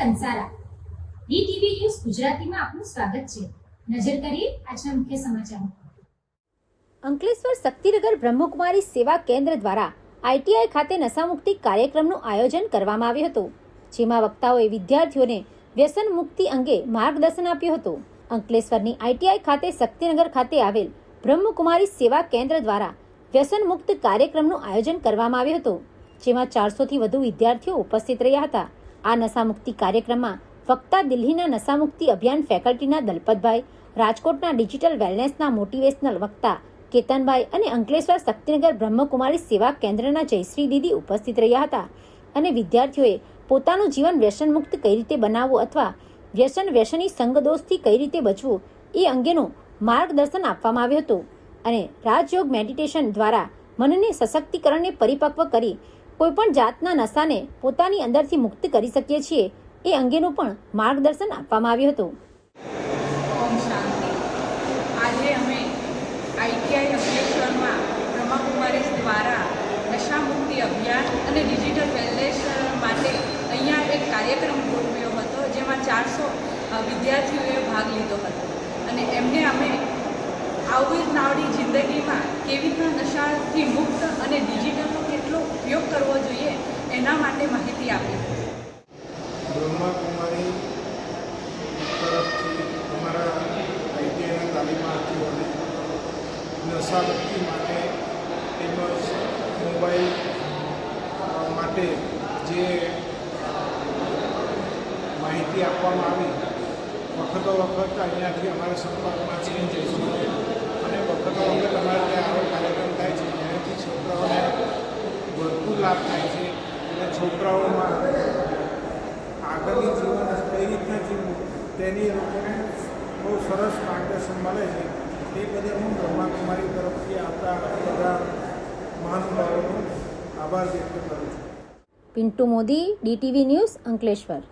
Kansara DTV news ગુજરાતીમાં આપનું સ્વાગત છે। નજર કરીએ આજના મુખ્ય સમાચારો। અંકલેશ્વર શક્તિનગર બ્રહ્મકુમારી સેવા કેન્દ્ર દ્વારા આઈટીઆઈ ખાતે નશામુક્તિ કાર્યક્રમનું આયોજન કરવામાં આવ્યું હતું, જેમાં વક્તાઓએ વિદ્યાર્થીઓને વ્યસન મુક્તિ અંગે માર્ગદર્શન આપ્યું હતું। અંકલેશ્વરની આઈટીઆઈ ખાતે શક્તિનગર ખાતે આવેલ બ્રહ્મકુમારી સેવા કેન્દ્ર દ્વારા વ્યસન મુક્ત કાર્યક્રમનું આયોજન કરવામાં આવ્યું હતું, જેમાં 400થી વધુ વિદ્યાર્થીઓ ઉપસ્થિત રહ્યા હતા। આ નશામુક્તિ કાર્યક્રમમાં વક્તા દિલ્હીના નશામુક્તિ અભિયાન ફેકલ્ટીના દલપતભાઈ, રાજકોટના ડિજિટલ વેલનેસના મોટિવેશનલ વક્તા કેતનભાઈ અને અંકલેશ્વર શક્તિનગર બ્રહ્મકુમારી સેવા કેન્દ્રના જયશ્રી દીદી ઉપસ્થિત રહ્યા હતા અને વિદ્યાર્થીઓએ પોતાનું જીવન વ્યસન મુક્ત કઈ રીતે બનાવવું અથવા વ્યસની સંગદોષથી કઈ રીતે બચવું એ અંગેનું માર્ગદર્શન આપવામાં આવ્યું હતું અને રાજયોગ મેડિટેશન દ્વારા મનને સશક્તિકરણને પરિપક્વ કરી કોઈપણ જાતના નશાને પોતાની અંદરથી મુક્ત કરી શકીએ છીએ એ અંગેનું પણ માર્ગદર્શન આપવામાં આવ્યું હતું। ઓમ શાંતિ। આજે અમે આઈટીઆઈ અંકલેશ્વરમાં બ્રહ્મકુમારી દ્વારા નશામુક્તિ અભિયાન અને ડિજિટલ વેલનેસ માટે અહીંયા એક કાર્યક્રમ ગોઠવ્યો હતો, જેમાં 400 વિદ્યાર્થીઓએ ભાગ લીધો હતો અને એમને અમે આવનારી જિંદગીમાં કેવી રીતના નશાથી મુક્ત અને ડિજિટલનો કેટલો ઉપયોગ કરવો જોઈએ એના માટે માહિતી આપી। બ્રહ્મકુમારી તરફથી અમારા આઈટીઆઈના તાલીમાર્થીઓને નશામુક્તિ માટે તેમજ મોબાઈલ માટે જે માહિતી આપવામાં આવી, વખતો વખત અહીંયાથી અમારા સંપર્કમાં છે જઈશું અને વખતો વખત અમારે ત્યાં આવો કાર્યક્રમ થાય છે, જેનાથી છોકરાઓને ભરપૂર લાભ થાય છે અને છોકરાઓમાં આગળની જીવન કઈ રીતના જીવવું તેની લોકોને બહુ સરસ માર્ગદર્શન મળે છે। તે બદલ હું બ્રહ્મકુમારી તરફથી આપતા બધા મહાનુભાવોનો આભાર વ્યક્ત કરું છું। Pintu Modi, DTV news, Ankleshwar.